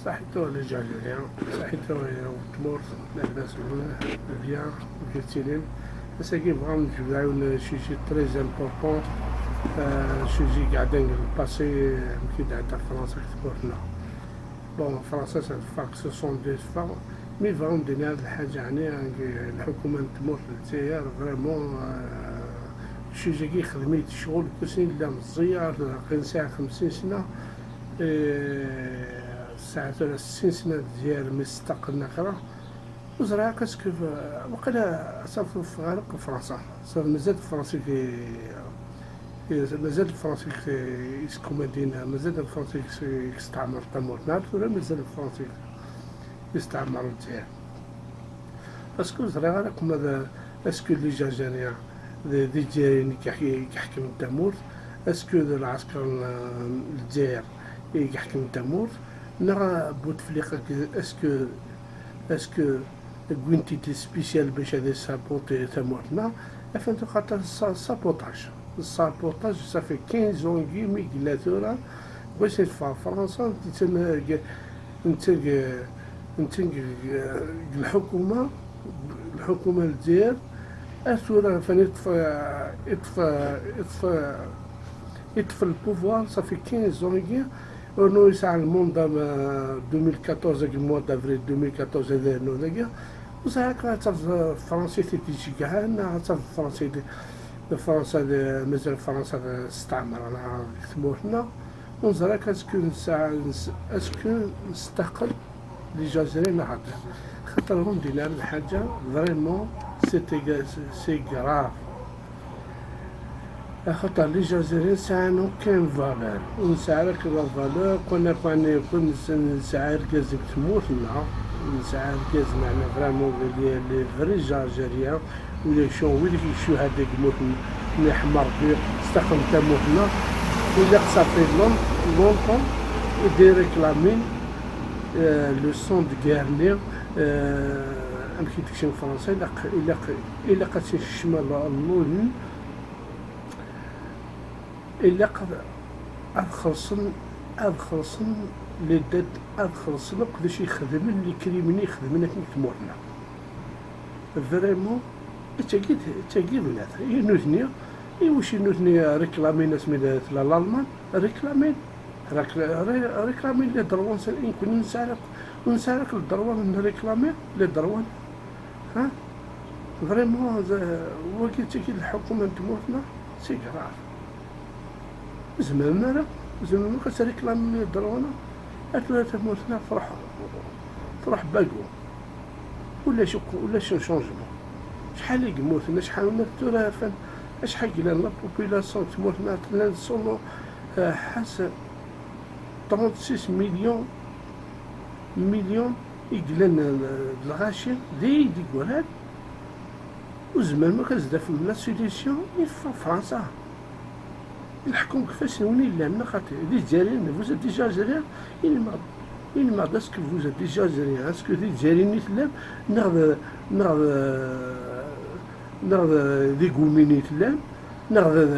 صحيتو الجزائرية صحيتو تمور الناس مزيان الجزائريين بس كي بغاو نتبعو شي تري امبورطون شي قاعدين الباسي كي تاع فرنسا كتبورنا بون فرنسا فاك سو سون دي فا مي فهم دينا هاد الحاجة يعني الحكومة تمور الجزائر فريمون شي كي خدميت شغل كسين لا مزيار كان ساعة 50 سنة ساعة 60 سنة ديال مستقلنا كرا وزرع كاسكو وقيلا صافو في غرق فرنسا صافي مازال الفرنسي مازال الفرنسي يسكومادينا مازال الفرنسي يستعمر تمورنا ولا مازال الفرنسي يستعمر الجزائر اسكو زرع راكم هذا اسكو لي جزائريين دي جزائريين كيحكم التمور اسكو العسكر الجزائر يحكم التمور نرى بوتفليقة اسكو كوينتيتي سبيسيال باش هذا سابوتي تمورنا فهمت خاطر السابوتاج صافي 15 اونغي مي كلاتورا باش في فرنسا انت الحكومة الجزائر أسورة فين يطفى البوفوار صافي 15 اونغي ونو يسعى الموندا 2014 الموا دافريل 2014 هذا نو ذاك وصاحك تعرف فرنسي تيجي كاع تعرف فرنسا مازال فرنسا استعمر على ثمورنا ونزرك اسكو نستقل لي جزائريين هكا خاطر هم دينا الحاجة فريمون سي غراف خاطر لي جزائريين ساعة كاين فالور ونساعدك لا فالور كون نساعد كازك تموتنا نساعد كاز معنا فريمون لي فري جزائريين ولا ويلي كيشو هذاك موت حمر بيه استقم تموتنا ولا صافي لونطون ودي ريكلامين لو سون دو غارنير امشي تكشم فرنسا إلا قاتل الشمال اللون إلا قد أدخلصن لداد أدخلصن كلشي يخدم اللي كريمني يخدمنا كي تمورنا فريمون تاكيد ولات ينوثني واش ينوثني ريكلامين سميتها لالمان ريكلامين لي دروان سالين كون نسالك الدروان ريكلامين لي دروان ها فريمون وكي تاكيد الحكومة تمورنا سي كراف زمان كتريكلامي الدروانة أتلا تموتنا فرح باكو ولا شو شونجمون شحال يموتنا شحال ترى فن شحال لنا بوبيلاسيون تموتنا نصونو حسب 36 مليون يقلنا الغاشي دي قولات وزمان ما كنزدا في لا سوليسيون في فرنسا الحكم كيفاش نولي لنا خاطر دي جزائريين فوز دي جزائريين il m'a dit que vous êtes déjà algérien est-ce que دي جزائريين تلام ناخذ دي غوميني تلام ناخذ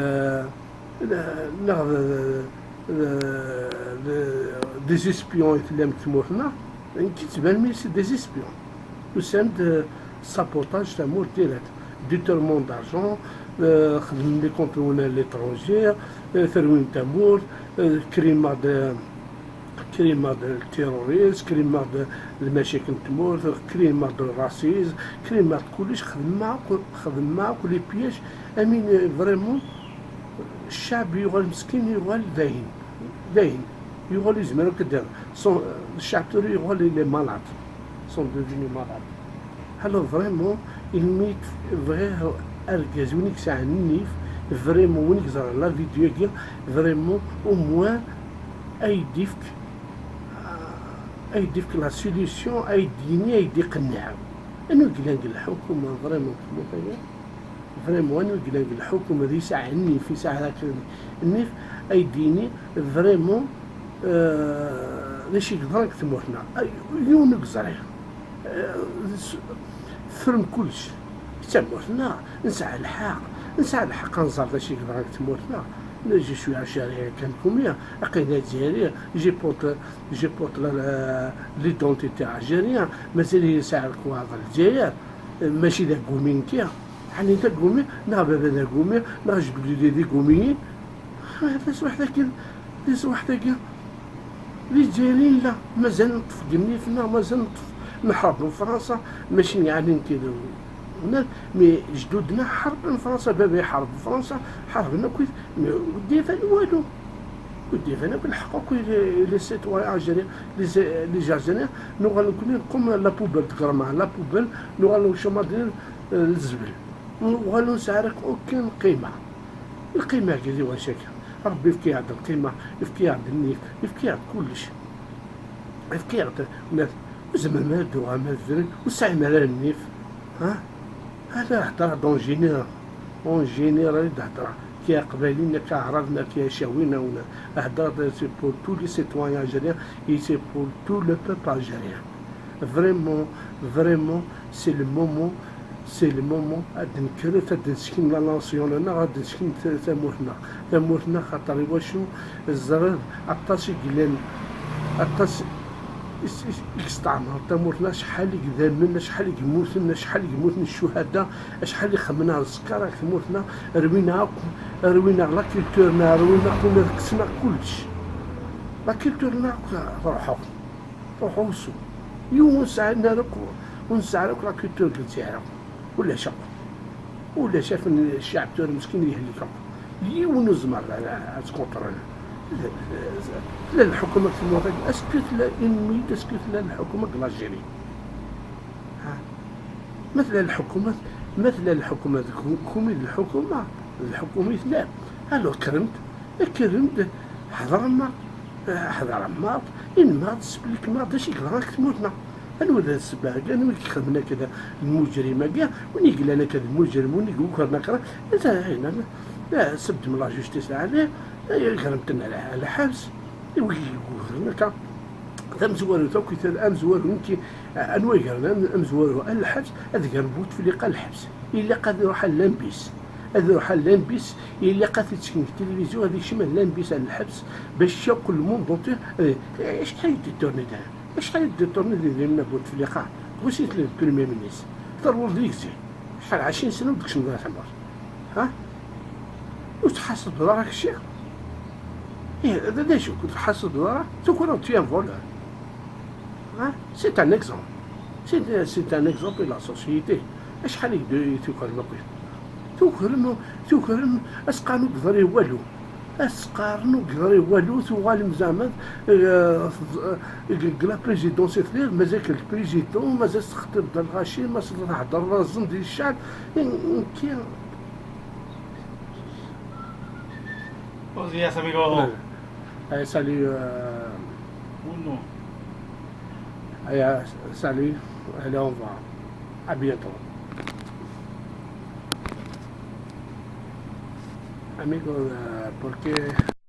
دي زيسبيون تلام تموتنا كيتبان مي سي دي زيسبيون وساند سابوتاج تاع ديرات ديتورمون دارجون خدم لي كونترونا ليترونجير ثروين تمور كريما د التيروريست كريما د المشاكل تمور كريما د الراسيز كريما د كلش خدم معاك لي بياج امين فريمون الشعب يغال مسكين يغال داين يغال يزمرو كدير الشعب توري يغال لي مالاد سون دوفيني مالاد هلو فريمون الميت فغير اركاز وينك ساعة النيف فريمون وينك زرع لا فيديو كيا فريمون او موان ايديفك لا سوليسيون ايدي قناع انو قلان الحكومة فريمون فريمون انو قلان الحكومة ذي ساعة النيف في ساعة هاك النيف ايديني فريمون ليش يقدرك تموتنا يونك زرع فرم كلش تموتنا نسعى الحق نزار لاشي يقدرك تموتنا Je suis algérien comme moi, algérien, je porte l'identité algérienne, mais c'est ça quoi Algérie, ماشي ذا قومين كيا، يعني ذا قومي نا بابا ذا قومي نا جبدي ذي قوميين، هذا واحد كي ذي واحد كي اللي جايين لا مازال نطف قميفنا مازال نطف نحرب فرنسا ماشي يعني كذا مي جدودنا حرب فرنسا بابا يحارب فرنسا حاربنا كويس ودي فان والو ودي فانا بالحق لي سيتوان الجيريان لي جازيريان نوغالو كوني نقوم لا بوبل تكرمها لا بوبل نوغالو شومادين الزبل نوغالو نسعرك اوكين قيمة القيمة كذي واش ربي يفكي عند القيمة يفكي عند النيك يفكي عند كلش يفكي عند الناس وزعما ما دوها ما الزرين وسعي مالا النيف ها هذا هضر دون جينيرال اون جينيرال هضر كي قبالينا كعربنا كي شاوينا ولا هضر سي بور تو لي سيتوان الجيريان اي سي بور تو لو بوبل الجيريان فريمون سي لو مومون سي لو مومون غاد نكرو غاد نسكن لا ناسيون غاد نسكن ثمورتنا خاطر واشو الزرار عطاش قلان عطاش استعمر تموتنا شحال يقدامنا شحال يموتنا شحال يموتنا الشهداء شحال يخمنا السكر تموتنا روينا لا كولتورنا روينا كسنا كلش لا كولتورنا روحو وسو يوم ساعدنا لك ونسعى لك لا كولتور تاعنا ولا شاف الشعب تاعو مسكين يهلك يوم زمر على سكوترنا لا الحكومة المغرب اسكت لا انمي اسكت لا الحكومة الجزائرية مثل الحكومة كومي الحكومة لا الو كرمت حضر ما إن ما تسبلك ما داش يقراك تموتنا أنا ذا السباق أنا خدمنا كذا المجرمة كاع ونيقول أنا كذا المجرم ونيقول كرنا كرا هنا لا سبت من لا جوستيس عليه غرمتنا على حبس يقول هكا ذا مزوار تو كي مزوار كي انواع غير مزوار الحبس هذا قربوت في لقاء الحبس الا قاد يروح للامبيس هذا يروح للامبيس الا قاد تشكي في التلفزيون هذيك شمال لامبيس على الحبس باش ياكل الموندونتير اش حيد التورني ده اش حيد التورني اللي نبوت في لقاء واش يتلف بريمير مينيس ضروري ديك زي شحال 20 سنه وداك شنو تعمر ها وتحاسب راك الشيخ هذا داش كنت تحاسب راك تكون تيان فولور c'est un exemple. C'est un exemple de la société. شحال يقدر تكرم اسقانو قدري والو اسقارنو قدري والو ثوالم زعما لا بريزيدونسي تلير مازال البريزيدون مازال تخطب د الغاشي مازال تهضر الرزن ديال الشعب كي Buenos días, amigo. Salut. Uno. Allez, salut. Allez, au revoir. À bientôt. Amigo, ¿por qué?